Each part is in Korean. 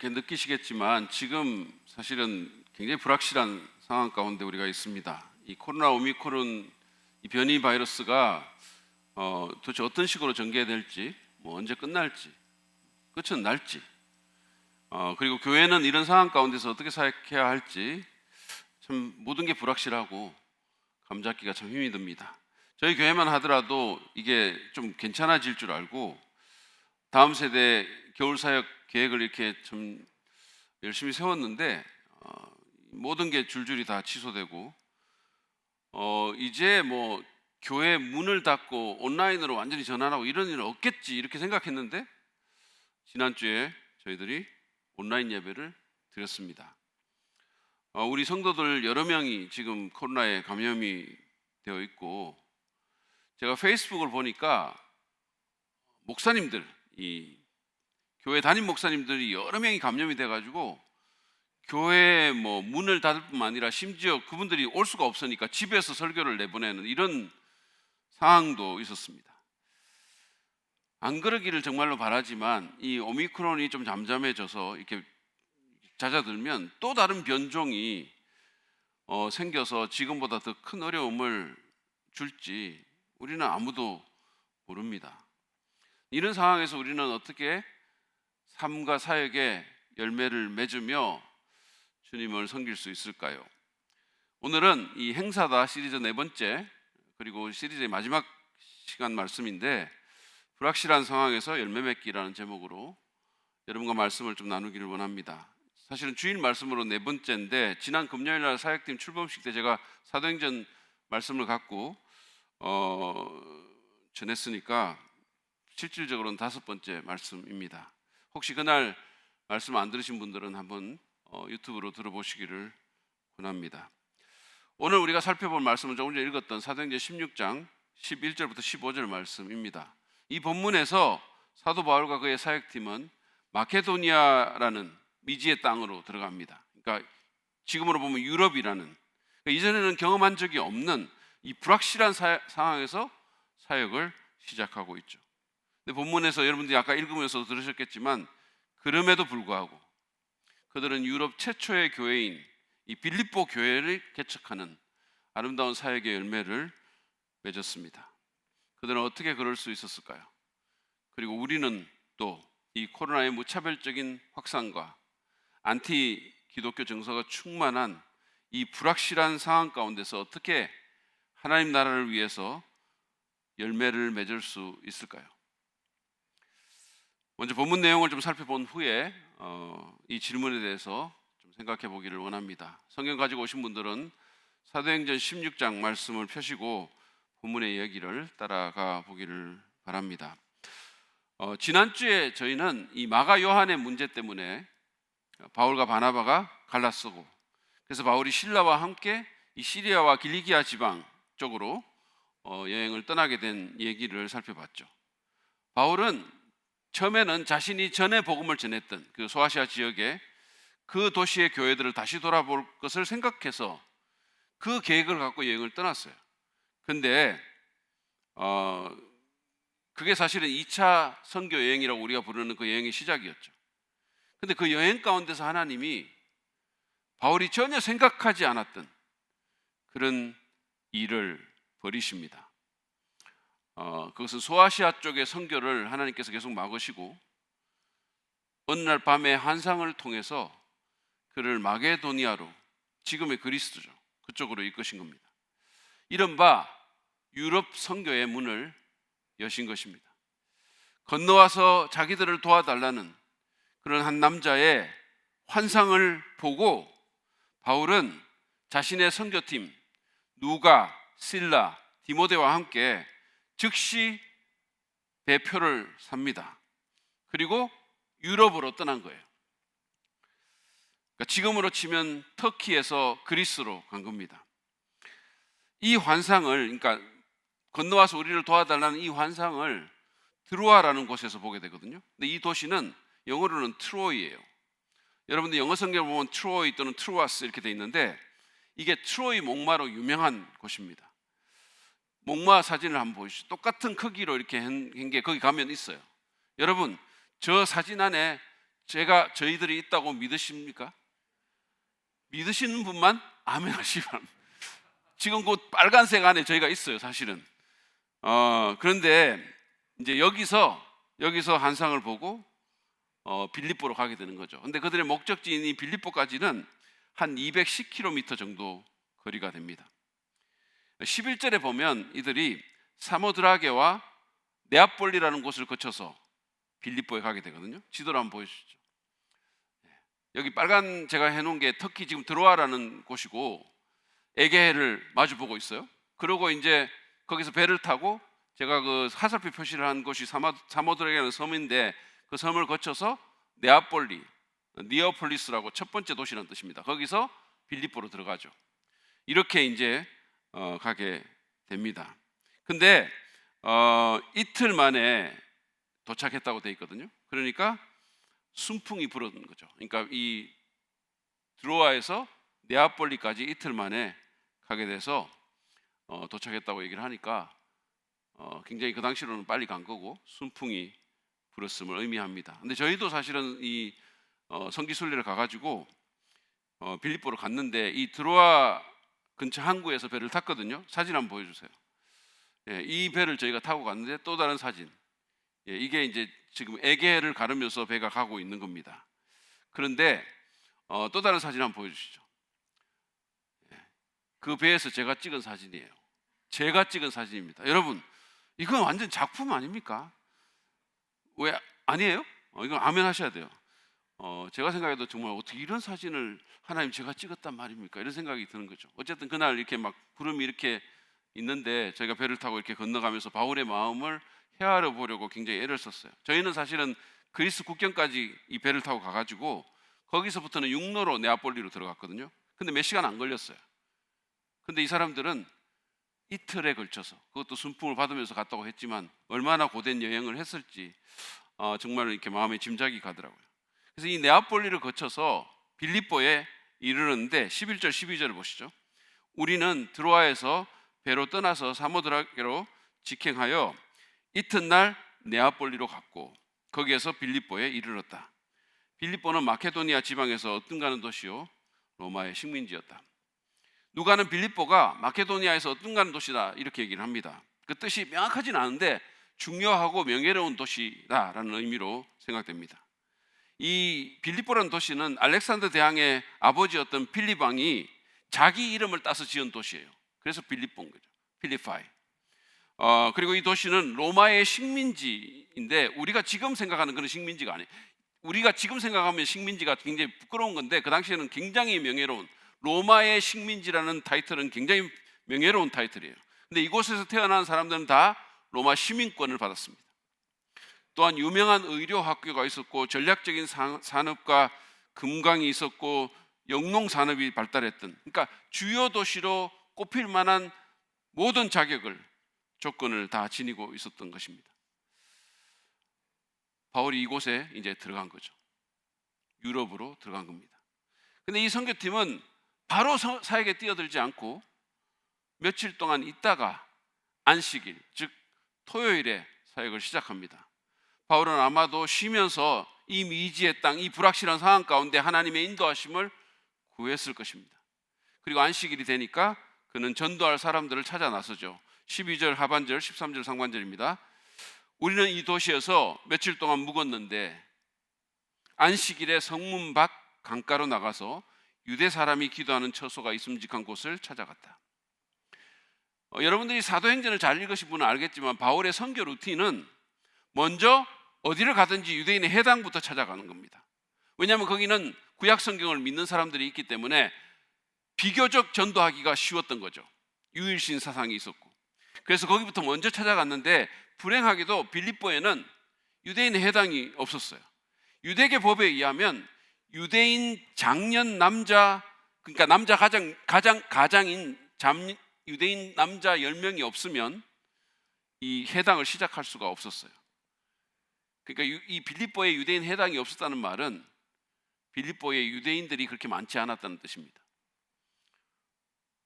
이렇게 느끼시겠지만 지금 사실은 굉장히 불확실한 상황 가운데 우리가 있습니다. 이 코로나 오미크론 이 변이 바이러스가 도대체 어떤 식으로 전개될지, 언제 끝날지, 끝은 날지, 그리고 교회는 이런 상황 가운데서 어떻게 사역해야 할지 참 모든 게 불확실하고 감잡기가 참 힘이 듭니다. 저희 교회만 하더라도 이게 좀 괜찮아질 줄 알고 다음 세대 겨울 사역 계획을 이렇게 좀 열심히 세웠는데 모든 게 줄줄이 다 취소되고 이제 교회 문을 닫고 온라인으로 완전히 전환하고 이런 일은 없겠지 이렇게 생각했는데 지난주에 저희들이 온라인 예배를 드렸습니다. 우리 성도들 여러 명이 지금 코로나에 감염이 되어 있고 제가 페이스북을 보니까 목사님들, 이 교회 담임 목사님들이 여러 명이 감염이 돼가지고 교회 문을 닫을 뿐만 아니라 심지어 그분들이 올 수가 없으니까 집에서 설교를 내보내는 이런 상황도 있었습니다. 안 그러기를 정말로 바라지만 이 오미크론이 좀 잠잠해져서 이렇게 잦아들면 또 다른 변종이 생겨서 지금보다 더 큰 어려움을 줄지 우리는 아무도 모릅니다. 이런 상황에서 우리는 어떻게 삶과 사역에 열매를 맺으며 주님을 섬길 수 있을까요? 오늘은 이 행사다 시리즈 네 번째 그리고 시리즈의 마지막 시간 말씀인데 불확실한 상황에서 열매 맺기라는 제목으로 여러분과 말씀을 좀 나누기를 원합니다. 사실은 주일 말씀으로 네 번째인데 지난 금요일 날 사역팀 출범식 때 제가 사도행전 말씀을 갖고 전했으니까 실질적으로는 다섯 번째 말씀입니다. 혹시 그날 말씀 안 들으신 분들은 한번 유튜브로 들어보시기를 권합니다. 오늘 우리가 살펴볼 말씀은 조금 전에 읽었던 사도행전 16장 11절부터 15절 말씀입니다. 이 본문에서 사도 바울과 그의 사역팀은 마케도니아라는 미지의 땅으로 들어갑니다. 그러니까 지금으로 보면 유럽이라는, 그러니까 이전에는 경험한 적이 없는 이 불확실한 상황에서 사역을 시작하고 있죠. 근데 본문에서 여러분들이 아까 읽으면서 들으셨겠지만 그럼에도 불구하고 그들은 유럽 최초의 교회인 이 빌립보 교회를 개척하는 아름다운 사역의 열매를 맺었습니다. 그들은 어떻게 그럴 수 있었을까요? 그리고 우리는 또 이 코로나의 무차별적인 확산과 안티 기독교 정서가 충만한 이 불확실한 상황 가운데서 어떻게 하나님 나라를 위해서 열매를 맺을 수 있을까요? 먼저 본문 내용을 좀 살펴본 후에 이 질문에 대해서 좀 생각해 보기를 원합니다. 성경 가지고 오신 분들은 사도행전 16장 말씀을 펴시고 본문의 이야기를 따라가 보기를 바랍니다. 지난주에 저희는 이 마가 요한의 문제 때문에 바울과 바나바가 갈라서고 그래서 바울이 실라와 함께 이 시리아와 길리기아 지방 쪽으로 여행을 떠나게 된 얘기를 살펴봤죠. 바울은 처음에는 자신이 전에 복음을 전했던 그 소아시아 지역의 그 도시의 교회들을 다시 돌아볼 것을 생각해서 그 계획을 갖고 여행을 떠났어요. 근데 그게 사실은 2차 선교 여행이라고 우리가 부르는 그 여행의 시작이었죠. 근데 그 여행 가운데서 하나님이 바울이 전혀 생각하지 않았던 그런 일을 벌이십니다. 그것은 소아시아 쪽의 선교를 하나님께서 계속 막으시고 어느 날 밤에 환상을 통해서 그를 마게도니아로, 지금의 그리스도죠, 그쪽으로 이끄신 겁니다. 이른바 유럽 선교의 문을 여신 것입니다. 건너와서 자기들을 도와달라는 그런 한 남자의 환상을 보고 바울은 자신의 선교팀 누가, 실라, 디모데와 함께 즉시 배표를 삽니다. 그리고 유럽으로 떠난 거예요. 그러니까 지금으로 치면 터키에서 그리스로 간 겁니다. 이 환상을, 그러니까 건너와서 우리를 도와달라는 이 환상을 드로아라는 곳에서 보게 되거든요. 근데 이 도시는 영어로는 트로이예요. 여러분들 영어 성경을 보면 트로이 또는 트루아스 이렇게 돼 있는데 이게 트로이 목마로 유명한 곳입니다. 목마 사진을 한번 보시죠. 똑같은 크기로 이렇게 한 게 거기 가면 있어요. 여러분 저 사진 안에 저희들이 있다고 믿으십니까? 믿으시는 분만 아멘 하시면 지금 그 빨간색 안에 저희가 있어요, 사실은. 그런데 이제 여기서 한상을 보고 빌립보로 가게 되는 거죠. 근데 그들의 목적지인 이 빌립보까지는 한 210km 정도 거리가 됩니다. 11절에 보면 이들이 사모드라게와 네아폴리라는 곳을 거쳐서 빌립보에 가게 되거든요. 지도를 한번 보여주시죠. 여기 빨간 제가 해놓은 게 터키 지금 드로아라는 곳이고 에게해를 마주 보고 있어요. 그리고 이제 거기서 배를 타고 제가 그 화살표 표시를 한 곳이 사모드라게라는 섬인데 그 섬을 거쳐서 네아폴리, 니어폴리스라고 첫 번째 도시라는 뜻입니다. 거기서 빌립보로 들어가죠. 이렇게 이제 가게 됩니다. 근데 이틀 만에 도착했다고 돼 있거든요. 그러니까 순풍이 불어든 거죠. 그러니까 이 드로아에서 네아폴리까지 이틀 만에 가게 돼서 도착했다고 얘기를 하니까 굉장히 그 당시로는 빨리 간 거고 순풍이 불었음을 의미합니다. 근데 저희도 사실은 이 성기순례를 가가지고 빌립보로 갔는데 이 드로아 근처 항구에서 배를 탔거든요. 사진 한번 보여주세요. 예, 이 배를 저희가 타고 갔는데 또 다른 사진. 예, 이게 이제 지금 에게해를 가르면서 배가 가고 있는 겁니다. 그런데 또 다른 사진 한번 보여주시죠. 예, 그 배에서 제가 찍은 사진이에요. 제가 찍은 사진입니다. 여러분, 이건 완전 작품 아닙니까? 왜 아니에요? 이건 아멘 하셔야 돼요. 제가 생각해도 정말 어떻게 이런 사진을 하나님 제가 찍었단 말입니까? 이런 생각이 드는 거죠. 어쨌든 그날 이렇게 막 구름이 이렇게 있는데 저희가 배를 타고 이렇게 건너가면서 바울의 마음을 헤아려 보려고 굉장히 애를 썼어요. 저희는 사실은 그리스 국경까지 이 배를 타고 가가지고 거기서부터는 육로로 네아폴리로 들어갔거든요. 근데 몇 시간 안 걸렸어요. 근데 이 사람들은 이틀에 걸쳐서 그것도 순풍을 받으면서 갔다고 했지만 얼마나 고된 여행을 했을지 정말 이렇게 마음에 짐작이 가더라고요. 그래서 이 네아폴리를 거쳐서 빌립보에 이르렀는데 11절 12절을 보시죠. 우리는 드로아에서 배로 떠나서 사모드라게로 직행하여 이튿날 네아폴리로 갔고 거기에서 빌립보에 이르렀다. 빌립보는 마케도니아 지방에서 어뜸가는 도시요 로마의 식민지였다. 누가는 빌립보가 마케도니아에서 어뜸가는 도시다 이렇게 얘기를 합니다. 그 뜻이 명확하진 않은데 중요하고 명예로운 도시다라는 의미로 생각됩니다. 이 빌립보라는 도시는 알렉산더 대왕의 아버지였던 필립 왕이 자기 이름을 따서 지은 도시예요. 그래서 빌립보인 거죠. 필리파이. 그리고 이 도시는 로마의 식민지인데 우리가 지금 생각하는 그런 식민지가 아니에요. 우리가 지금 생각하면 식민지가 굉장히 부끄러운 건데 그 당시에는 굉장히 명예로운 로마의 식민지라는 타이틀은 굉장히 명예로운 타이틀이에요. 근데 이곳에서 태어난 사람들은 다 로마 시민권을 받았습니다. 또한 유명한 의료 학교가 있었고 전략적인 산업과 금강이 있었고 영농 산업이 발달했던, 그러니까 주요 도시로 꼽힐 만한 모든 자격을 조건을 다 지니고 있었던 것입니다. 바울이 이곳에 이제 들어간 거죠. 유럽으로 들어간 겁니다. 근데 이 선교팀은 바로 사역에 뛰어들지 않고 며칠 동안 있다가 안식일, 즉 토요일에 사역을 시작합니다. 바울은 아마도 쉬면서 이 미지의 땅, 이 불확실한 상황 가운데 하나님의 인도하심을 구했을 것입니다. 그리고 안식일이 되니까 그는 전도할 사람들을 찾아 나서죠. 12절 하반절, 13절 상반절입니다. 우리는 이 도시에서 며칠 동안 묵었는데 안식일에 성문 밖 강가로 나가서 유대 사람이 기도하는 처소가 있음직한 곳을 찾아갔다. 여러분들이 사도행전을 잘 읽으신 분은 알겠지만 바울의 선교 루틴은 먼저 어디를 가든지 유대인의 회당부터 찾아가는 겁니다. 왜냐하면 거기는 구약 성경을 믿는 사람들이 있기 때문에 비교적 전도하기가 쉬웠던 거죠. 유일신 사상이 있었고. 그래서 거기부터 먼저 찾아갔는데 불행하게도 빌립보에는 유대인의 회당이 없었어요. 유대계 법에 의하면 유대인 장년 남자, 그러니까 남자 가장인 유대인 남자 10명이 없으면 이 회당을 시작할 수가 없었어요. 그러니까 이 빌립보에 유대인 회당이 없었다는 말은 빌립보에 유대인들이 그렇게 많지 않았다는 뜻입니다.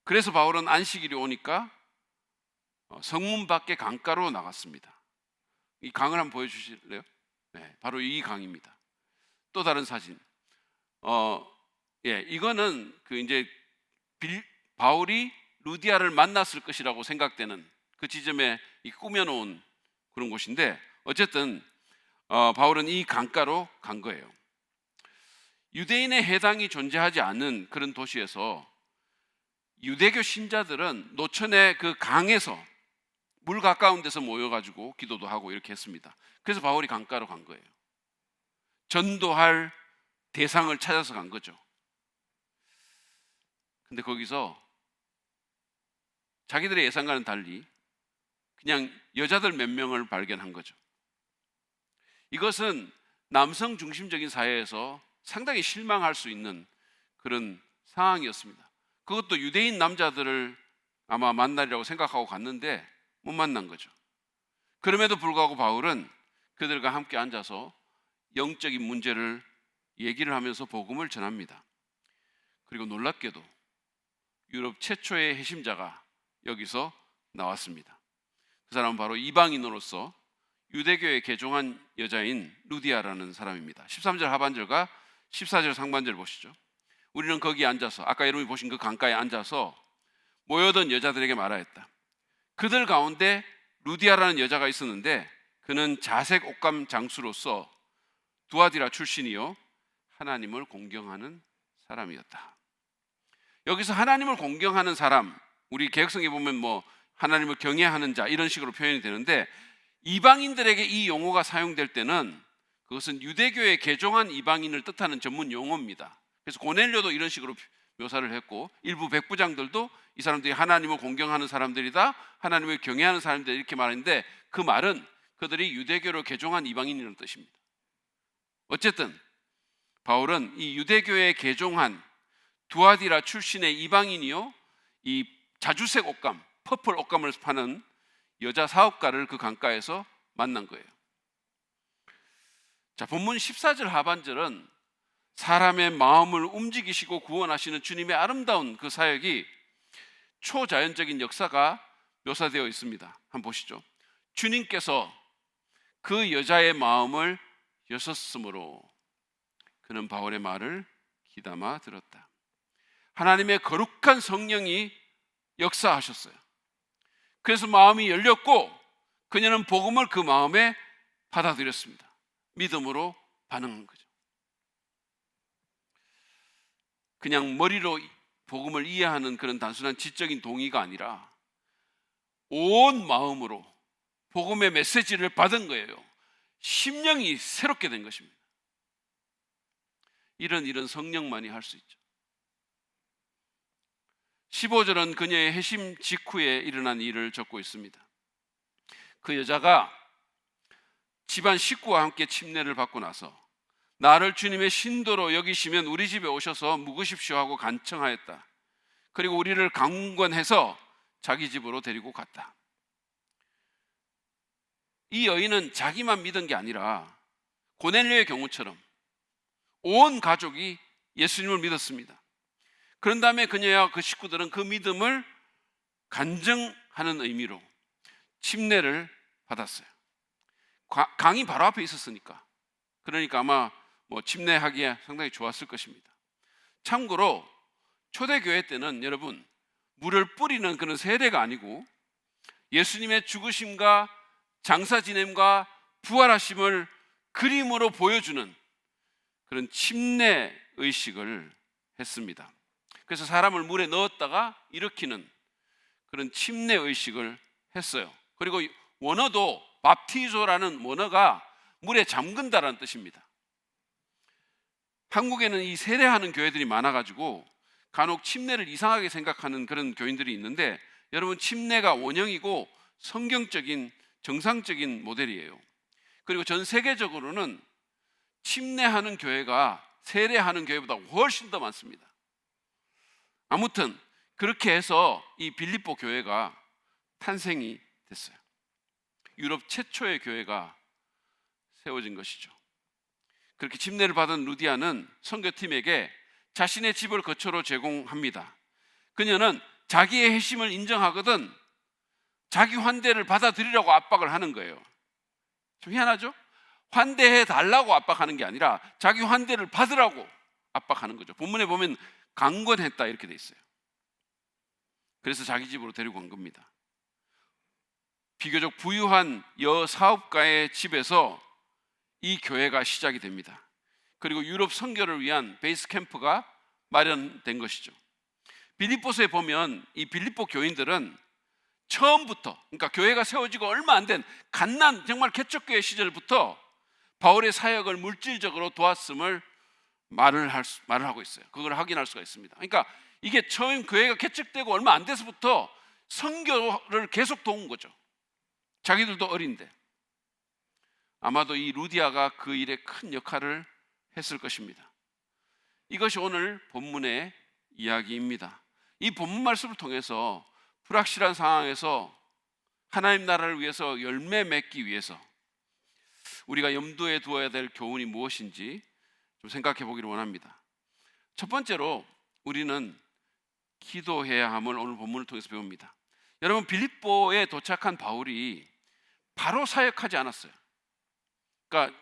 그래서 바울은 안식일이 오니까 성문 밖에 강가로 나갔습니다. 이 강을 한번 보여주실래요? 네, 바로 이 강입니다. 또 다른 사진. 이거는 이제 바울이 루디아를 만났을 것이라고 생각되는 그 지점에 꾸며놓은 그런 곳인데, 어쨌든 바울은 이 강가로 간 거예요. 유대인의 해당이 존재하지 않는 그런 도시에서 유대교 신자들은 노천의 그 강에서 물 가까운 데서 모여가지고 기도도 하고 이렇게 했습니다. 그래서 바울이 강가로 간 거예요. 전도할 대상을 찾아서 간 거죠. 근데 거기서 자기들의 예상과는 달리 그냥 여자들 몇 명을 발견한 거죠. 이것은 남성 중심적인 사회에서 상당히 실망할 수 있는 그런 상황이었습니다. 그것도 유대인 남자들을 아마 만나리라고 생각하고 갔는데 못 만난 거죠. 그럼에도 불구하고 바울은 그들과 함께 앉아서 영적인 문제를 얘기를 하면서 복음을 전합니다. 그리고 놀랍게도 유럽 최초의 회심자가 여기서 나왔습니다. 그 사람은 바로 이방인으로서 유대교에 개종한 여자인 루디아라는 사람입니다. 13절 하반절과 14절 상반절 보시죠. 우리는 거기 앉아서, 아까 여러분이 보신 그 강가에 앉아서 모여든 여자들에게 말하였다. 그들 가운데 루디아라는 여자가 있었는데 그는 자색 옷감 장수로서 두아디라 출신이요 하나님을 공경하는 사람이었다. 여기서 하나님을 공경하는 사람, 우리 개역성에 보면 하나님을 경외하는 자 이런 식으로 표현이 되는데, 이방인들에게 이 용어가 사용될 때는 그것은 유대교에 개종한 이방인을 뜻하는 전문 용어입니다. 그래서 고넬료도 이런 식으로 묘사를 했고, 일부 백부장들도 이 사람들이 하나님을 공경하는 사람들이다, 하나님을 경외하는 사람들 이렇게 말했는데, 그 말은 그들이 유대교로 개종한 이방인이라는 뜻입니다. 어쨌든 바울은 이 유대교에 개종한 두아디라 출신의 이방인이요, 이 자주색 옷감, 퍼플 옷감을 파는 여자 사업가를 그 강가에서 만난 거예요. 자, 본문 14절 하반절은 사람의 마음을 움직이시고 구원하시는 주님의 아름다운 그 사역이 초자연적인 역사가 묘사되어 있습니다. 한번 보시죠. 주님께서 그 여자의 마음을 여셨으므로 그는 바울의 말을 귀담아 들었다. 하나님의 거룩한 성령이 역사하셨어요. 그래서 마음이 열렸고 그녀는 복음을 그 마음에 받아들였습니다. 믿음으로 반응한 거죠. 그냥 머리로 복음을 이해하는 그런 단순한 지적인 동의가 아니라 온 마음으로 복음의 메시지를 받은 거예요. 심령이 새롭게 된 것입니다. 이런 성령만이 할 수 있죠. 15절은 그녀의 회심 직후에 일어난 일을 적고 있습니다. 그 여자가 집안 식구와 함께 침례를 받고 나서 나를 주님의 신도로 여기시면 우리 집에 오셔서 묵으십시오 하고 간청하였다. 그리고 우리를 강권해서 자기 집으로 데리고 갔다. 이 여인은 자기만 믿은 게 아니라 고넬료의 경우처럼 온 가족이 예수님을 믿었습니다. 그런 다음에 그녀와 그 식구들은 그 믿음을 간증하는 의미로 침례를 받았어요. 강이 바로 앞에 있었으니까. 그러니까 아마 침례하기에 상당히 좋았을 것입니다. 참고로 초대교회 때는 여러분, 물을 뿌리는 그런 세례가 아니고 예수님의 죽으심과 장사 지냄과 부활하심을 그림으로 보여주는 그런 침례 의식을 했습니다. 그래서 사람을 물에 넣었다가 일으키는 그런 침례 의식을 했어요. 그리고 원어도 밥티조라는 원어가 물에 잠근다라는 뜻입니다. 한국에는 이 세례하는 교회들이 많아가지고 간혹 침례를 이상하게 생각하는 그런 교인들이 있는데, 여러분, 침례가 원형이고 성경적인 정상적인 모델이에요. 그리고 전 세계적으로는 침례하는 교회가 세례하는 교회보다 훨씬 더 많습니다. 아무튼 그렇게 해서 이 빌립보 교회가 탄생이 됐어요. 유럽 최초의 교회가 세워진 것이죠. 그렇게 침례를 받은 루디아는 선교팀에게 자신의 집을 거처로 제공합니다. 그녀는 자기의 회심을 인정하거든 자기 환대를 받아들이라고 압박을 하는 거예요. 좀 희한하죠? 환대해 달라고 압박하는 게 아니라 자기 환대를 받으라고 압박하는 거죠. 본문에 보면 강권했다 이렇게 돼 있어요. 그래서 자기 집으로 데리고 간 겁니다. 비교적 부유한 여사업가의 집에서 이 교회가 시작이 됩니다. 그리고 유럽 선교를 위한 베이스 캠프가 마련된 것이죠. 빌립보서에 보면 이 빌립보 교인들은 처음부터, 그러니까 교회가 세워지고 얼마 안 된 갓난 정말 개척교회 시절부터 바울의 사역을 물질적으로 도왔음을 말을 하고 있어요. 그걸 확인할 수가 있습니다. 그러니까 이게 처음 교회가 개척되고 얼마 안 돼서부터 선교를 계속 도운 거죠. 자기들도 어린데. 아마도 이 루디아가 그 일에 큰 역할을 했을 것입니다. 이것이 오늘 본문의 이야기입니다. 이 본문 말씀을 통해서 불확실한 상황에서 하나님 나라를 위해서 열매 맺기 위해서 우리가 염두에 두어야 될 교훈이 무엇인지 좀 생각해 보기를 원합니다. 첫 번째로 우리는 기도해야 함을 오늘 본문을 통해서 배웁니다. 여러분, 빌립보에 도착한 바울이 바로 사역하지 않았어요. 그러니까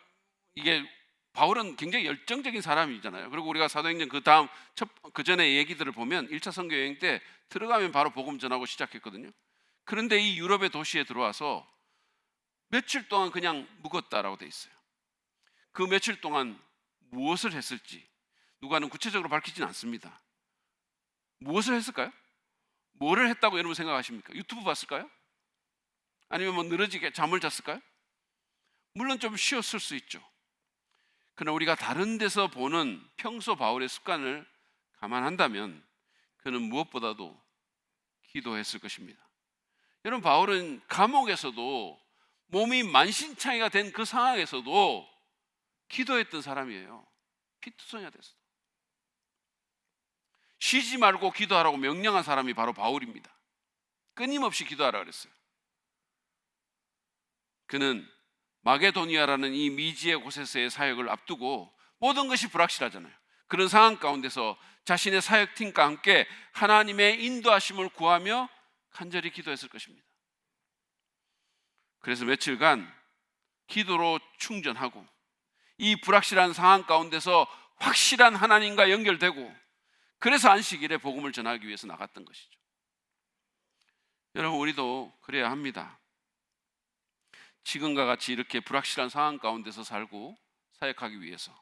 이게 바울은 굉장히 열정적인 사람이잖아요. 그리고 우리가 사도행전 그 전에 얘기들을 보면 1차 선교 여행 때 들어가면 바로 복음 전하고 시작했거든요. 그런데 이 유럽의 도시에 들어와서 며칠 동안 그냥 묵었다라고 돼 있어요. 그 며칠 동안 무엇을 했을지 누가는 구체적으로 밝히지는 않습니다. 무엇을 했을까요? 뭐를 했다고 여러분 생각하십니까? 유튜브 봤을까요? 아니면 뭐 늘어지게 잠을 잤을까요? 물론 좀 쉬었을 수 있죠. 그러나 우리가 다른 데서 보는 평소 바울의 습관을 감안한다면 그는 무엇보다도 기도했을 것입니다. 여러분, 바울은 감옥에서도 몸이 만신창이가 된 그 상황에서도 기도했던 사람이에요. 피투성이가 됐어도 쉬지 말고 기도하라고 명령한 사람이 바로 바울입니다. 끊임없이 기도하라 그랬어요. 그는 마게도니아라는 이 미지의 곳에서의 사역을 앞두고 모든 것이 불확실하잖아요. 그런 상황 가운데서 자신의 사역팀과 함께 하나님의 인도하심을 구하며 간절히 기도했을 것입니다. 그래서 며칠간 기도로 충전하고 이 불확실한 상황 가운데서 확실한 하나님과 연결되고 그래서 안식일에 복음을 전하기 위해서 나갔던 것이죠. 여러분, 우리도 그래야 합니다. 지금과 같이 이렇게 불확실한 상황 가운데서 살고 사역하기 위해서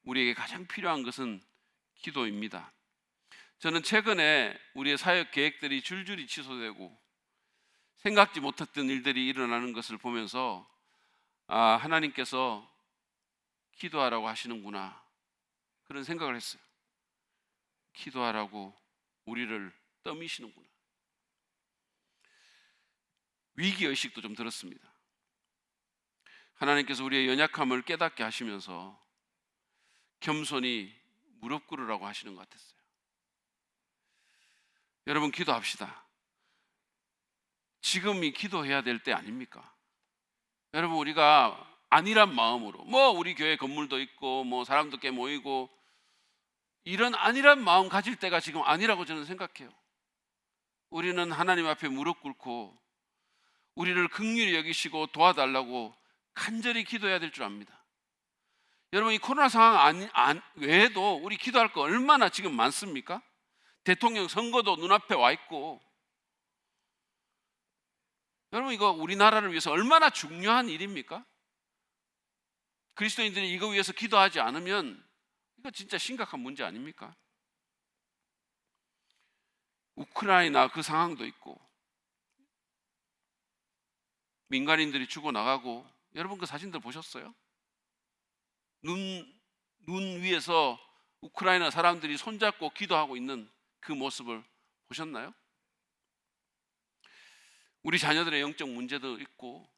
우리에게 가장 필요한 것은 기도입니다. 저는 최근에 우리의 사역 계획들이 줄줄이 취소되고 생각지 못했던 일들이 일어나는 것을 보면서 하나님께서 기도하라고 하시는구나, 그런 생각을 했어요. 기도하라고 우리를 떠미시는구나. 위기의식도 좀 들었습니다. 하나님께서 우리의 연약함을 깨닫게 하시면서 겸손히 무릎 꿇으라고 하시는 것 같았어요. 여러분, 기도합시다. 지금이 기도해야 될 때 아닙니까? 여러분, 우리가 안일한 마음으로 우리 교회 건물도 있고 사람도 꽤 모이고 이런 안일한 마음 가질 때가 지금 아니라고 저는 생각해요. 우리는 하나님 앞에 무릎 꿇고 우리를 긍휼히 여기시고 도와달라고 간절히 기도해야 될 줄 압니다. 여러분, 이 코로나 상황 외에도 우리 기도할 거 얼마나 지금 많습니까? 대통령 선거도 눈앞에 와 있고, 여러분, 이거 우리나라를 위해서 얼마나 중요한 일입니까? 그리스도인들이 이거 위해서 기도하지 않으면 이거 진짜 심각한 문제 아닙니까? 우크라이나 그 상황도 있고 민간인들이 죽어나가고, 여러분 그 사진들 보셨어요? 눈 위에서 우크라이나 사람들이 손잡고 기도하고 있는 그 모습을 보셨나요? 우리 자녀들의 영적 문제도 있고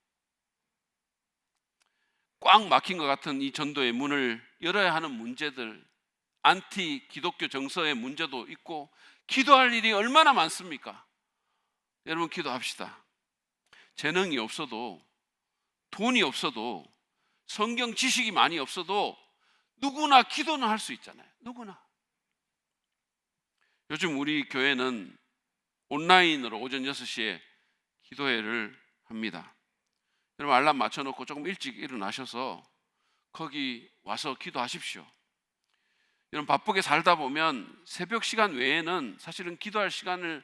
꽉 막힌 것 같은 이 전도의 문을 열어야 하는 문제들, 안티 기독교 정서의 문제도 있고 기도할 일이 얼마나 많습니까? 여러분, 기도합시다. 재능이 없어도, 돈이 없어도, 성경 지식이 많이 없어도 누구나 기도는 할 수 있잖아요. 누구나. 요즘 우리 교회는 온라인으로 오전 6시에 기도회를 합니다. 여러분 알람 맞춰놓고 조금 일찍 일어나셔서 거기 와서 기도하십시오. 여러분 바쁘게 살다 보면 새벽 시간 외에는 사실은 기도할 시간을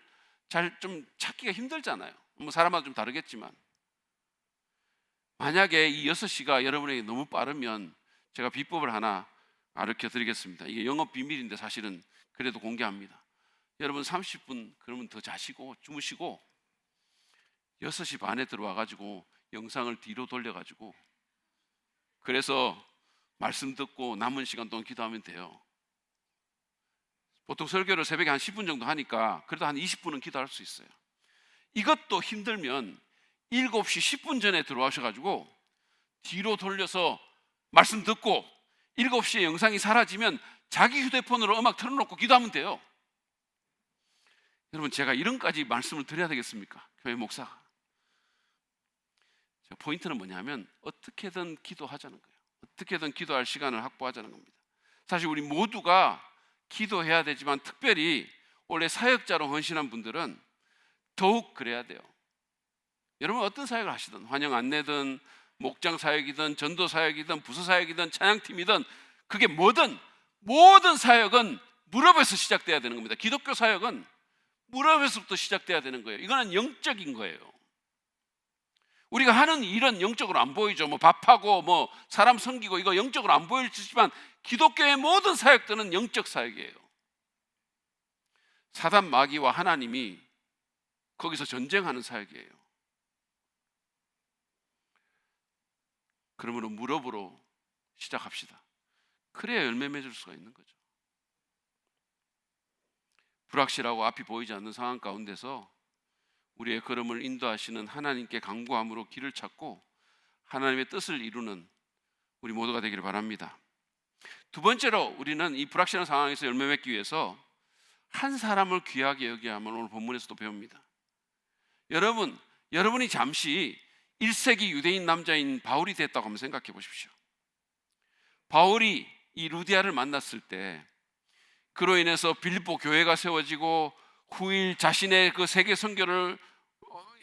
잘 좀 찾기가 힘들잖아요. 뭐 사람마다 좀 다르겠지만, 만약에 이 6시가 여러분에게 너무 빠르면 제가 비법을 하나 가르쳐 드리겠습니다. 이게 영업 비밀인데 사실은 그래도 공개합니다. 여러분 30분 그러면 더 자시고 주무시고 6시 반에 들어와 가지고 영상을 뒤로 돌려 가지고 그래서 말씀 듣고 남은 시간 동안 기도하면 돼요. 보통 설교를 새벽에 한 10분 정도 하니까 그래도 한 20분은 기도할 수 있어요. 이것도 힘들면 7시 10분 전에 들어와셔가지고 뒤로 돌려서 말씀 듣고 7시에 영상이 사라지면 자기 휴대폰으로 음악 틀어놓고 기도하면 돼요. 여러분 제가 이런까지 말씀을 드려야 되겠습니까? 교회 목사가. 포인트는 뭐냐면 어떻게든 기도하자는 거예요. 어떻게든 기도할 시간을 확보하자는 겁니다. 사실 우리 모두가 기도해야 되지만 특별히 원래 사역자로 헌신한 분들은 더욱 그래야 돼요. 여러분 어떤 사역을 하시든 환영 안내든 목장 사역이든 전도 사역이든 부서 사역이든 찬양팀이든 그게 뭐든 모든 사역은 무릎에서 시작돼야 되는 겁니다. 기독교 사역은 무릎에서부터 시작돼야 되는 거예요. 이거는 영적인 거예요. 우리가 하는 일은 영적으로 안 보이죠. 뭐 밥하고 뭐 사람 섬기고 이거 영적으로 안 보이지만 기독교의 모든 사역들은 영적 사역이에요. 사단 마귀와 하나님이 거기서 전쟁하는 사역이에요. 그러므로 무릎으로 시작합시다. 그래야 열매 맺을 수가 있는 거죠. 불확실하고 앞이 보이지 않는 상황 가운데서 우리의 걸음을 인도하시는 하나님께 간구함으로 길을 찾고 하나님의 뜻을 이루는 우리 모두가 되기를 바랍니다. 두 번째로 우리는 이 불확실한 상황에서 열매 맺기 위해서 한 사람을 귀하게 여겨야만 오늘 본문에서도 배웁니다. 여러분이 잠시 1세기 유대인 남자인 바울이 됐다고 한번 생각해 보십시오. 바울이 이 루디아를 만났을 때 그로 인해서 빌립보 교회가 세워지고 후일 자신의 그 세계 선교를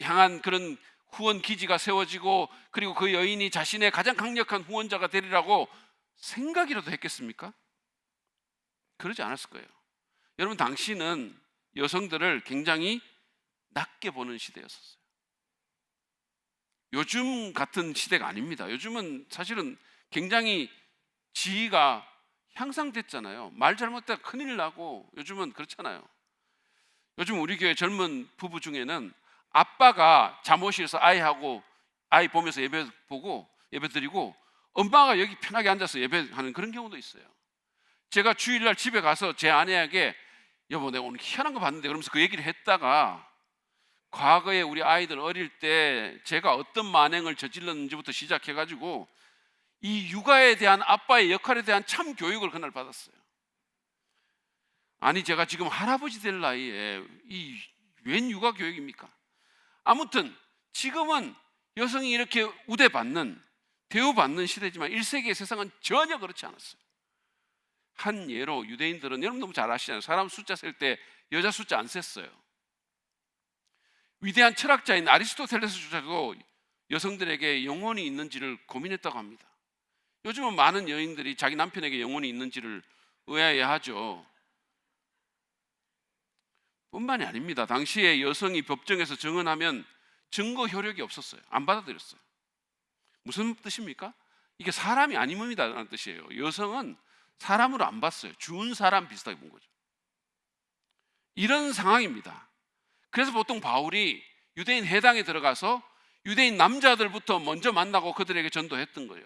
향한 그런 후원 기지가 세워지고 그리고 그 여인이 자신의 가장 강력한 후원자가 되리라고 생각이라도 했겠습니까? 그러지 않았을 거예요. 여러분 당시는 여성들을 굉장히 낮게 보는 시대였었어요. 요즘 같은 시대가 아닙니다. 요즘은 사실은 굉장히 지위가 향상됐잖아요. 말 잘못했다 큰일 나고 요즘은 그렇잖아요. 요즘 우리 교회 젊은 부부 중에는 아빠가 잠옷실에서 아이 보면서 예배 보고 예배 드리고 엄마가 여기 편하게 앉아서 예배하는 그런 경우도 있어요. 제가 주일날 집에 가서 제 아내에게 여보 내가 오늘 희한한 거 봤는데 그러면서 그 얘기를 했다가 과거에 우리 아이들 어릴 때 제가 어떤 만행을 저질렀는지부터 시작해가지고 이 육아에 대한 아빠의 역할에 대한 참 교육을 그날 받았어요. 아니 제가 지금 할아버지 될 나이에 이 웬 육아 교육입니까? 아무튼 지금은 여성이 이렇게 우대받는 대우받는 시대지만 1세기의 세상은 전혀 그렇지 않았어요. 한 예로 유대인들은 여러분 너무 잘 아시잖아요. 사람 숫자 셀 때 여자 숫자 안 셌어요. 위대한 철학자인 아리스토텔레스조차도 여성들에게 영혼이 있는지를 고민했다고 합니다. 요즘은 많은 여인들이 자기 남편에게 영혼이 있는지를 의아해하죠. 뿐만이 아닙니다. 당시에 여성이 법정에서 증언하면 증거 효력이 없었어요. 안 받아들였어요. 무슨 뜻입니까? 이게 사람이 아님이다라는 뜻이에요. 여성은 사람으로 안 봤어요. 죽은 사람 비슷하게 본 거죠. 이런 상황입니다. 그래서 보통 바울이 유대인 회당에 들어가서 유대인 남자들부터 먼저 만나고 그들에게 전도했던 거예요.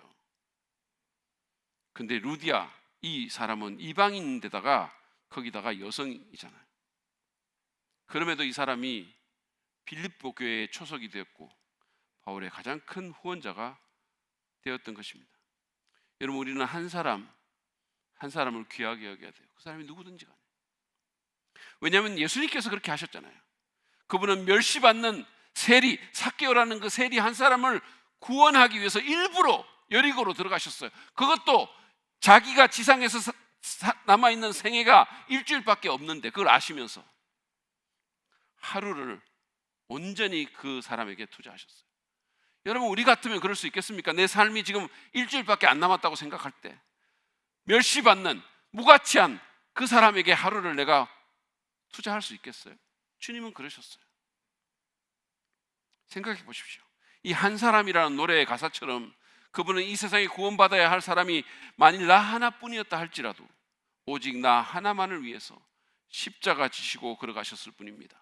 근데 루디아 이 사람은 이방인인데다가 거기다가 여성이잖아요. 그럼에도 이 사람이 빌립보 교회의 초석이 되었고 바울의 가장 큰 후원자가 되었던 것입니다. 여러분 우리는 한 사람을 귀하게 여겨야 돼요. 그 사람이 누구든지 간에. 왜냐하면 예수님께서 그렇게 하셨잖아요. 그분은 멸시받는 세리 삭개오라는 그 세리 한 사람을 구원하기 위해서 일부러 여리고로 들어가셨어요. 그것도 자기가 지상에서 남아있는 생애가 일주일밖에 없는데 그걸 아시면서 하루를 온전히 그 사람에게 투자하셨어요. 여러분, 우리 같으면 그럴 수 있겠습니까? 내 삶이 지금 일주일밖에 안 남았다고 생각할 때 멸시받는 무가치한 그 사람에게 하루를 내가 투자할 수 있겠어요? 주님은 그러셨어요. 생각해 보십시오. 이 한 사람이라는 노래의 가사처럼 그분은 이 세상에 구원받아야 할 사람이 만일 나 하나뿐이었다 할지라도 오직 나 하나만을 위해서 십자가 지시고 걸어가셨을 뿐입니다.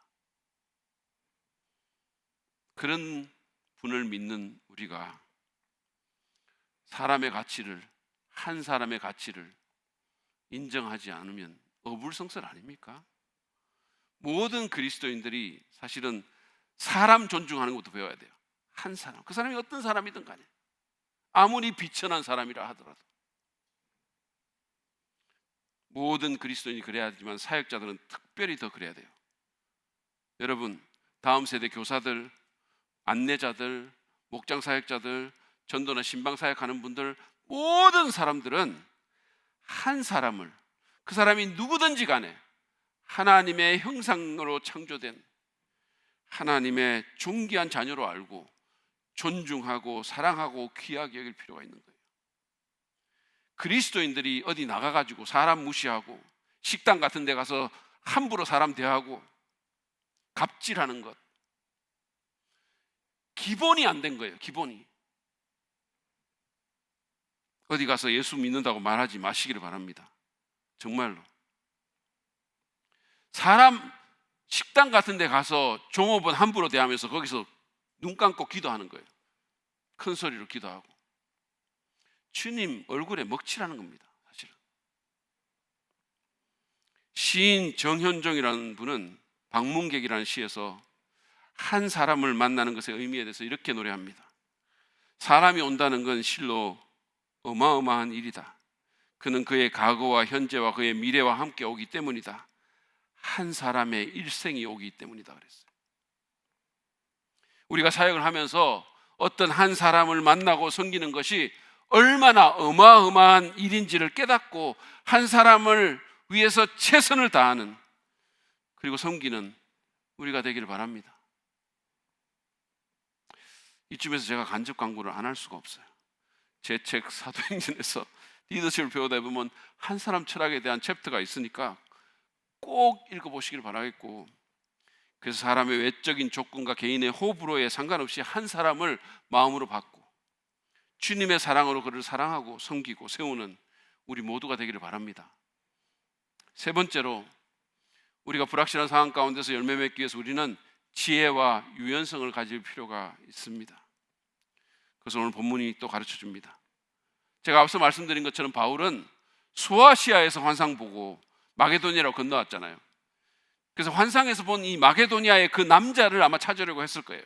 그런 분을 믿는 우리가 사람의 가치를, 한 사람의 가치를 인정하지 않으면 어불성설 아닙니까? 모든 그리스도인들이 사실은 사람 존중하는 것도 배워야 돼요. 한 사람, 그 사람이 어떤 사람이든 간에 아무리 비천한 사람이라 하더라도 모든 그리스도인이 그래야 하지만 사역자들은 특별히 더 그래야 돼요. 여러분, 다음 세대 교사들, 안내자들, 목장 사역자들, 전도나 신방 사역하는 분들, 모든 사람들은 한 사람을, 그 사람이 누구든지 간에 하나님의 형상으로 창조된 하나님의 존귀한 자녀로 알고 존중하고 사랑하고 귀하게 여길 필요가 있는 거예요. 그리스도인들이 어디 나가가지고 사람 무시하고 식당 같은 데 가서 함부로 사람 대하고 갑질하는 것, 기본이 안 된 거예요. 기본이. 어디 가서 예수 믿는다고 말하지 마시기를 바랍니다. 정말로. 사람 식당 같은 데 가서 종업원 함부로 대하면서 거기서 눈 감고 기도하는 거예요. 큰 소리로 기도하고. 주님 얼굴에 먹칠하는 겁니다. 사실은. 시인 정현종이라는 분은 방문객이라는 시에서 한 사람을 만나는 것의 의미에 대해서 이렇게 노래합니다. 사람이 온다는 건 실로 어마어마한 일이다. 그는 그의 과거와 현재와 그의 미래와 함께 오기 때문이다. 한 사람의 일생이 오기 때문이다 그랬어요. 우리가 사역을 하면서 어떤 한 사람을 만나고 섬기는 것이 얼마나 어마어마한 일인지를 깨닫고 한 사람을 위해서 최선을 다하는, 그리고 섬기는 우리가 되기를 바랍니다. 이쯤에서 제가 간접 광고를 안 할 수가 없어요. 제 책 사도행전에서 리더십을 배우다 보면 한 사람 철학에 대한 챕터가 있으니까 꼭 읽어보시길 바라겠고, 그래서 사람의 외적인 조건과 개인의 호불호에 상관없이 한 사람을 마음으로 받고 주님의 사랑으로 그를 사랑하고 섬기고 세우는 우리 모두가 되기를 바랍니다. 세 번째로, 우리가 불확실한 상황 가운데서 열매 맺기 위해서 우리는 지혜와 유연성을 가질 필요가 있습니다. 그래서 오늘 본문이 또 가르쳐 줍니다. 제가 앞서 말씀드린 것처럼 바울은 소아시아에서 환상 보고 마게도니아로 건너왔잖아요. 그래서 환상에서 본 이 마게도니아의 그 남자를 아마 찾으려고 했을 거예요.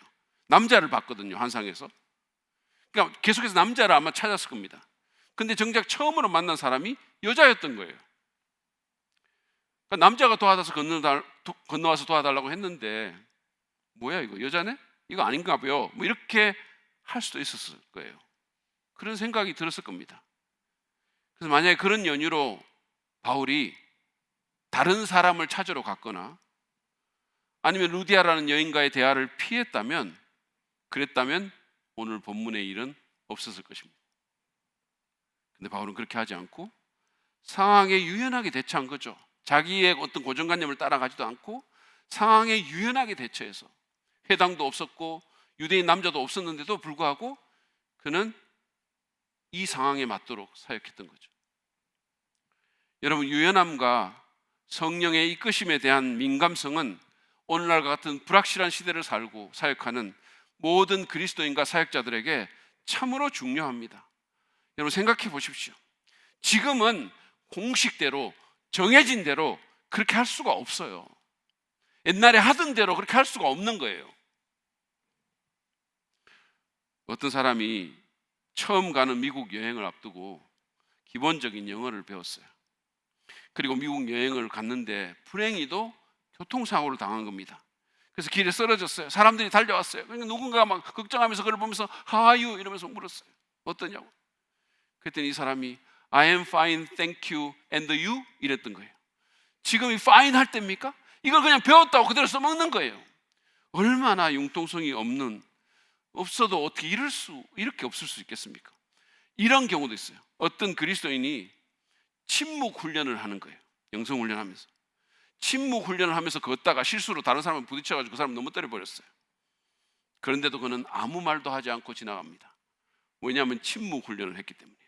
남자를 봤거든요, 환상에서. 그러니까 계속해서 남자를 아마 찾았을 겁니다. 근데 정작 처음으로 만난 사람이 여자였던 거예요. 그러니까 남자가 도와서 건너와서 도와달라고 했는데, 뭐야 이거, 여자네? 이거 아닌가 봐요. 뭐 이렇게 할 수도 있었을 거예요. 그런 생각이 들었을 겁니다. 그래서 만약에 그런 연유로 바울이 다른 사람을 찾으러 갔거나 아니면 루디아라는 여인과의 대화를 피했다면, 그랬다면 오늘 본문의 일은 없었을 것입니다. 근데 바울은 그렇게 하지 않고 상황에 유연하게 대처한 거죠. 자기의 어떤 고정관념을 따라가지도 않고 상황에 유연하게 대처해서, 회당도 없었고 유대인 남자도 없었는데도 불구하고 그는 이 상황에 맞도록 사역했던 거죠. 여러분, 유연함과 성령의 이끄심에 대한 민감성은 오늘날과 같은 불확실한 시대를 살고 사역하는 모든 그리스도인과 사역자들에게 참으로 중요합니다. 여러분, 생각해 보십시오. 지금은 공식대로 정해진 대로 그렇게 할 수가 없어요. 옛날에 하던 대로 그렇게 할 수가 없는 거예요. 어떤 사람이 처음 가는 미국 여행을 앞두고 기본적인 영어를 배웠어요. 그리고 미국 여행을 갔는데 불행히도 교통사고를 당한 겁니다. 그래서 길에 쓰러졌어요. 사람들이 달려왔어요. 그러니까 누군가가 막 걱정하면서 그걸 보면서 How are you? 이러면서 물었어요. 어떠냐고. 그랬더니 이 사람이 I am fine, thank you, and you? 이랬던 거예요. 지금이 fine 할 때입니까? 이걸 그냥 배웠다고 그대로 써먹는 거예요. 얼마나 융통성이 없는 없어도 어떻게 이렇게 없을 수 있겠습니까? 이런 경우도 있어요. 어떤 그리스도인이 침묵 훈련을 하는 거예요. 영성 훈련하면서. 침묵 훈련을 하면서 걷다가 실수로 다른 사람을 부딪혀가지고 그 사람 넘어뜨려 버렸어요. 그런데도 그는 아무 말도 하지 않고 지나갑니다. 왜냐하면 침묵 훈련을 했기 때문이에요.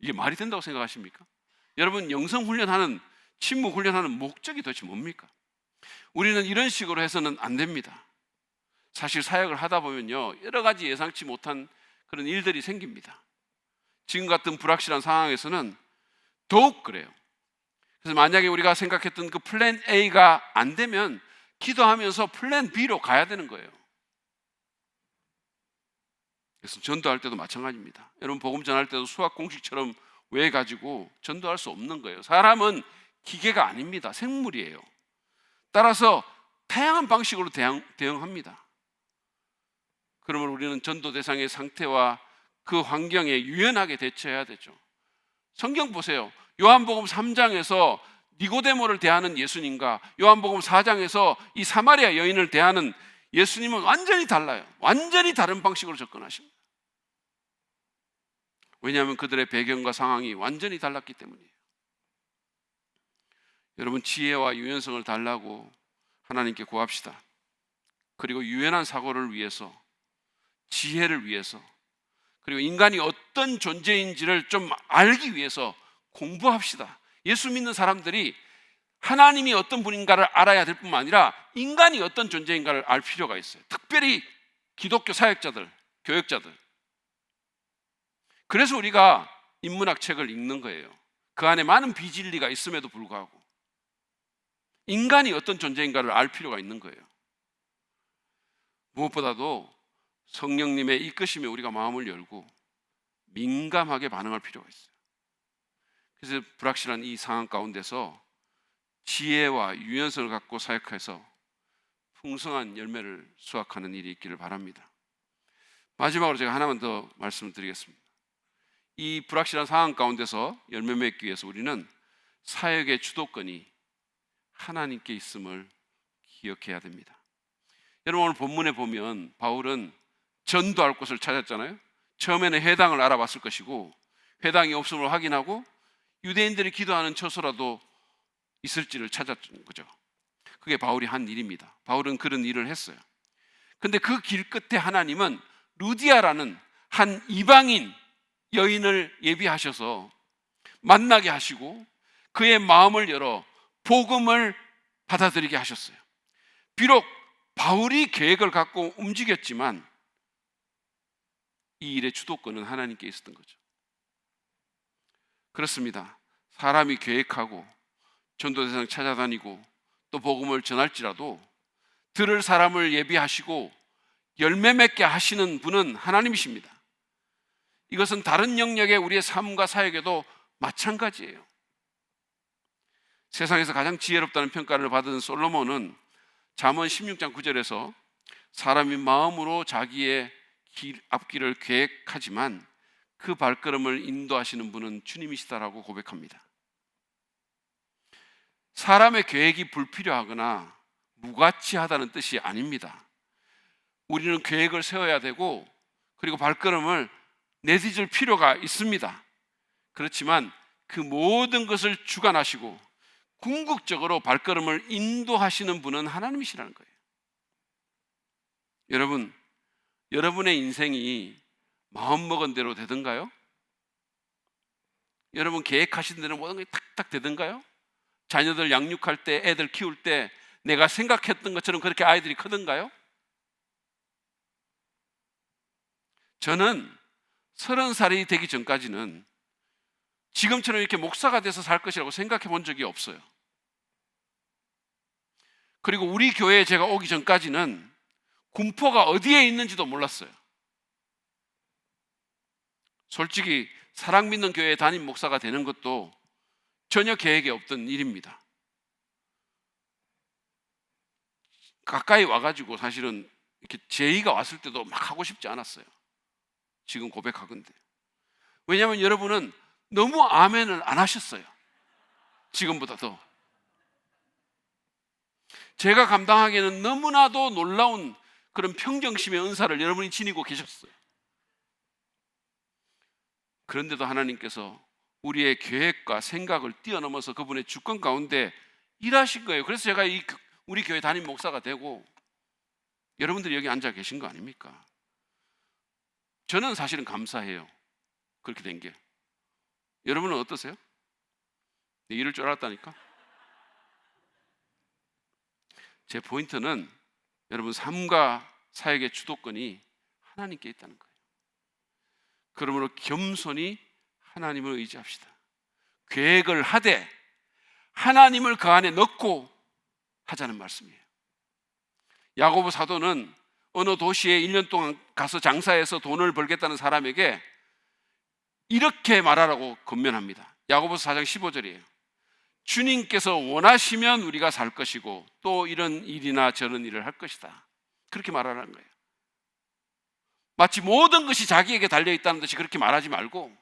이게 말이 된다고 생각하십니까? 여러분, 영성 훈련하는, 침묵 훈련하는 목적이 도대체 뭡니까? 우리는 이런 식으로 해서는 안 됩니다. 사실 사역을 하다 보면요, 여러 가지 예상치 못한 그런 일들이 생깁니다. 지금 같은 불확실한 상황에서는 더욱 그래요. 그래서 만약에 우리가 생각했던 그 플랜 A가 안 되면 기도하면서 플랜 B로 가야 되는 거예요. 그래서 전도할 때도 마찬가지입니다. 여러분, 복음 전할 때도 수학 공식처럼 외워가지고 전도할 수 없는 거예요. 사람은 기계가 아닙니다. 생물이에요. 따라서 다양한 방식으로 대응합니다. 그러면 우리는 전도 대상의 상태와 그 환경에 유연하게 대처해야 되죠. 성경 보세요. 요한복음 3장에서 니고데모를 대하는 예수님과 요한복음 4장에서 이 사마리아 여인을 대하는 예수님은 완전히 달라요. 완전히 다른 방식으로 접근하십니다. 왜냐하면 그들의 배경과 상황이 완전히 달랐기 때문이에요. 여러분, 지혜와 유연성을 달라고 하나님께 구합시다. 그리고 유연한 사고를 위해서, 지혜를 위해서, 그리고 인간이 어떤 존재인지를 좀 알기 위해서 공부합시다. 예수 믿는 사람들이 하나님이 어떤 분인가를 알아야 될 뿐만 아니라 인간이 어떤 존재인가를 알 필요가 있어요. 특별히 기독교 사역자들, 교역자들. 그래서 우리가 인문학 책을 읽는 거예요. 그 안에 많은 비진리가 있음에도 불구하고 인간이 어떤 존재인가를 알 필요가 있는 거예요. 무엇보다도 성령님의 이끄심에 우리가 마음을 열고 민감하게 반응할 필요가 있어요. 그래서 불확실한 이 상황 가운데서 지혜와 유연성을 갖고 사역해서 풍성한 열매를 수확하는 일이 있기를 바랍니다. 마지막으로 제가 하나만 더 말씀을 드리겠습니다. 이 불확실한 상황 가운데서 열매 맺기 위해서 우리는 사역의 주도권이 하나님께 있음을 기억해야 됩니다. 여러분, 오늘 본문에 보면 바울은 전도할 곳을 찾았잖아요. 처음에는 회당을 알아봤을 것이고 회당이 없음을 확인하고 유대인들이 기도하는 처소라도 있을지를 찾았던 거죠. 그게 바울이 한 일입니다. 바울은 그런 일을 했어요. 근데 그 길 끝에 하나님은 루디아라는 한 이방인 여인을 예비하셔서 만나게 하시고 그의 마음을 열어 복음을 받아들이게 하셨어요. 비록 바울이 계획을 갖고 움직였지만 이 일의 주도권은 하나님께 있었던 거죠. 그렇습니다. 사람이 계획하고 전도대상 찾아다니고 또 복음을 전할지라도 들을 사람을 예비하시고 열매 맺게 하시는 분은 하나님이십니다. 이것은 다른 영역의 우리의 삶과 사역에도 마찬가지예요. 세상에서 가장 지혜롭다는 평가를 받은 솔로몬은 잠언 16장 9절에서 사람이 마음으로 자기의 앞길을 계획하지만 그 발걸음을 인도하시는 분은 주님이시다라고 고백합니다. 사람의 계획이 불필요하거나 무가치하다는 뜻이 아닙니다. 우리는 계획을 세워야 되고 그리고 발걸음을 내딛을 필요가 있습니다. 그렇지만 그 모든 것을 주관하시고 궁극적으로 발걸음을 인도하시는 분은 하나님이시라는 거예요. 여러분, 여러분의 인생이 마음먹은 대로 되던가요? 여러분 계획하신 대로 모든 게 탁탁 되던가요? 자녀들 양육할 때, 애들 키울 때 내가 생각했던 것처럼 그렇게 아이들이 크던가요? 저는 30살이 되기 전까지는 지금처럼 이렇게 목사가 돼서 살 것이라고 생각해 본 적이 없어요. 그리고 우리 교회에 제가 오기 전까지는 군포가 어디에 있는지도 몰랐어요. 솔직히 사랑 믿는 교회에 담임 목사가 되는 것도 전혀 계획에 없던 일입니다. 가까이 와가지고 사실은 이렇게 제의가 왔을 때도 막 하고 싶지 않았어요. 지금 고백하건대. 왜냐하면 여러분은 너무 아멘을 안 하셨어요. 지금보다 더. 제가 감당하기에는 너무나도 놀라운 그런 평정심의 은사를 여러분이 지니고 계셨어요. 그런데도 하나님께서 우리의 계획과 생각을 뛰어넘어서 그분의 주권 가운데 일하신 거예요. 그래서 제가 우리 교회 담임 목사가 되고 여러분들이 여기 앉아 계신 거 아닙니까? 저는 사실은 감사해요. 그렇게 된 게. 여러분은 어떠세요? 이럴 줄 알았다니까. 제 포인트는 여러분 삶과 사역의 주도권이 하나님께 있다는 거예요. 그러므로 겸손히 하나님을 의지합시다. 계획을 하되 하나님을 그 안에 넣고 하자는 말씀이에요. 야고보 사도는 어느 도시에 1년 동안 가서 장사해서 돈을 벌겠다는 사람에게 이렇게 말하라고 권면합니다. 야고보서 4장 15절이에요. 주님께서 원하시면 우리가 살 것이고 또 이런 일이나 저런 일을 할 것이다. 그렇게 말하라는 거예요. 마치 모든 것이 자기에게 달려있다는 듯이 그렇게 말하지 말고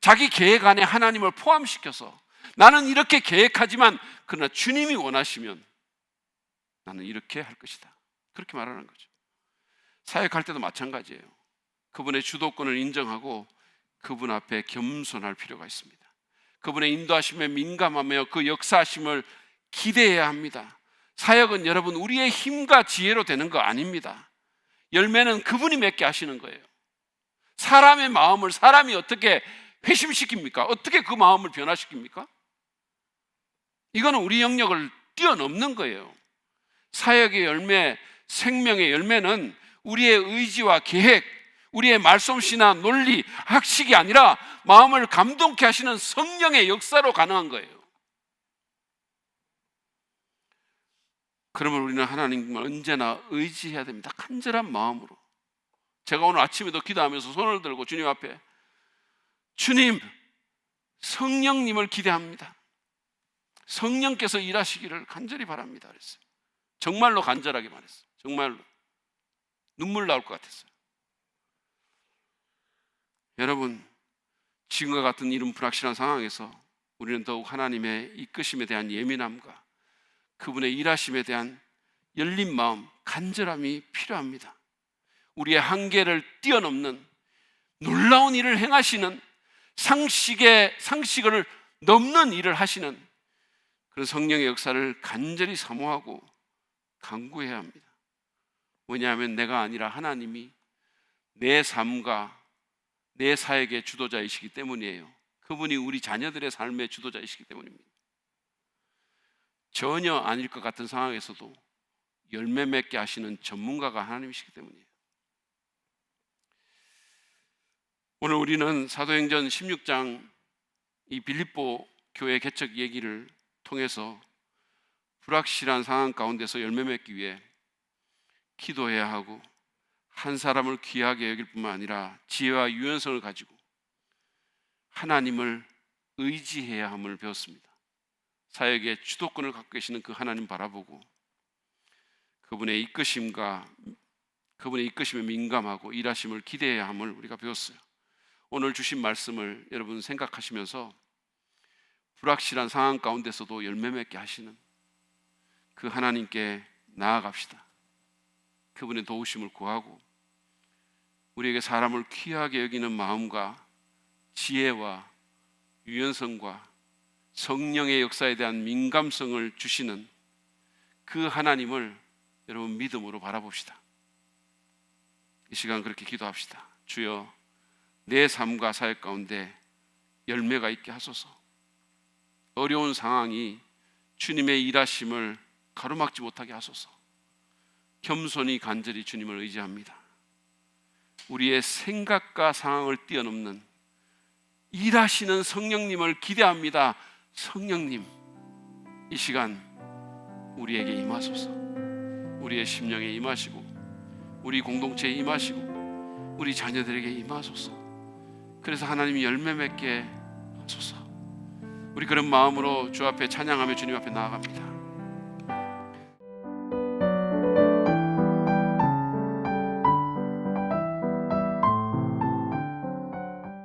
자기 계획 안에 하나님을 포함시켜서 나는 이렇게 계획하지만 그러나 주님이 원하시면 나는 이렇게 할 것이다. 그렇게 말하는 거죠. 사역할 때도 마찬가지예요. 그분의 주도권을 인정하고 그분 앞에 겸손할 필요가 있습니다. 그분의 인도하심에 민감하며 그 역사하심을 기대해야 합니다. 사역은 여러분 우리의 힘과 지혜로 되는 거 아닙니다. 열매는 그분이 맺게 하시는 거예요. 사람의 마음을 사람이 어떻게 회심시킵니까? 어떻게 그 마음을 변화시킵니까? 이거는 우리 영역을 뛰어넘는 거예요. 사역의 열매, 생명의 열매는 우리의 의지와 계획, 우리의 말솜씨나 논리, 학식이 아니라 마음을 감동케 하시는 성령의 역사로 가능한 거예요. 그러면 우리는 하나님을 언제나 의지해야 됩니다. 간절한 마음으로. 제가 오늘 아침에도 기도하면서 손을 들고 주님 앞에 주님, 성령님을 기대합니다. 성령께서 일하시기를 간절히 바랍니다 그랬어요. 정말로 간절하게 말했어요. 정말로 눈물 나올 것 같았어요. 여러분, 지금과 같은 이런 불확실한 상황에서 우리는 더욱 하나님의 이끄심에 대한 예민함과 그분의 일하심에 대한 열린 마음, 간절함이 필요합니다. 우리의 한계를 뛰어넘는 놀라운 일을 행하시는 상식을 넘는 일을 하시는 그런 성령의 역사를 간절히 사모하고 간구해야 합니다. 왜냐하면 내가 아니라 하나님이 내 삶과 내 사역의 주도자이시기 때문이에요. 그분이 우리 자녀들의 삶의 주도자이시기 때문입니다. 전혀 아닐 것 같은 상황에서도 열매 맺게 하시는 전문가가 하나님이시기 때문이에요. 오늘 우리는 사도행전 16장 이 빌립보 교회 개척 얘기를 통해서 불확실한 상황 가운데서 열매 맺기 위해 기도해야 하고 한 사람을 귀하게 여길 뿐만 아니라 지혜와 유연성을 가지고 하나님을 의지해야 함을 배웠습니다. 사역의 주도권을 갖고 계시는 그 하나님 바라보고 그분의 이끄심에 민감하고 일하심을 기대해야 함을 우리가 배웠어요. 오늘 주신 말씀을 여러분 생각하시면서 불확실한 상황 가운데서도 열매 맺게 하시는 그 하나님께 나아갑시다. 그분의 도우심을 구하고 우리에게 사람을 귀하게 여기는 마음과 지혜와 유연성과 성령의 역사에 대한 민감성을 주시는 그 하나님을 여러분 믿음으로 바라봅시다. 이 시간 그렇게 기도합시다. 주여, 내 삶과 사역 가운데 열매가 있게 하소서. 어려운 상황이 주님의 일하심을 가로막지 못하게 하소서. 겸손히 간절히 주님을 의지합니다. 우리의 생각과 상황을 뛰어넘는 일하시는 성령님을 기대합니다. 성령님, 이 시간 우리에게 임하소서. 우리의 심령에 임하시고 우리 공동체에 임하시고 우리 자녀들에게 임하소서. 그래서 하나님이 열매 맺게 하소서. 우리 그런 마음으로 주 앞에 찬양하며 주님 앞에 나아갑니다.